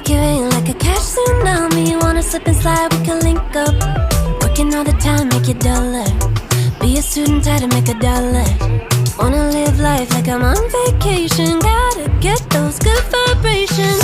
make it rain like a cash tsunami. Wanna slip and slide, we can link up. Working all the time, make it dollar. Be a student, try to make a dollar. Wanna live life like I'm on vacation. Gotta get those good vibrations.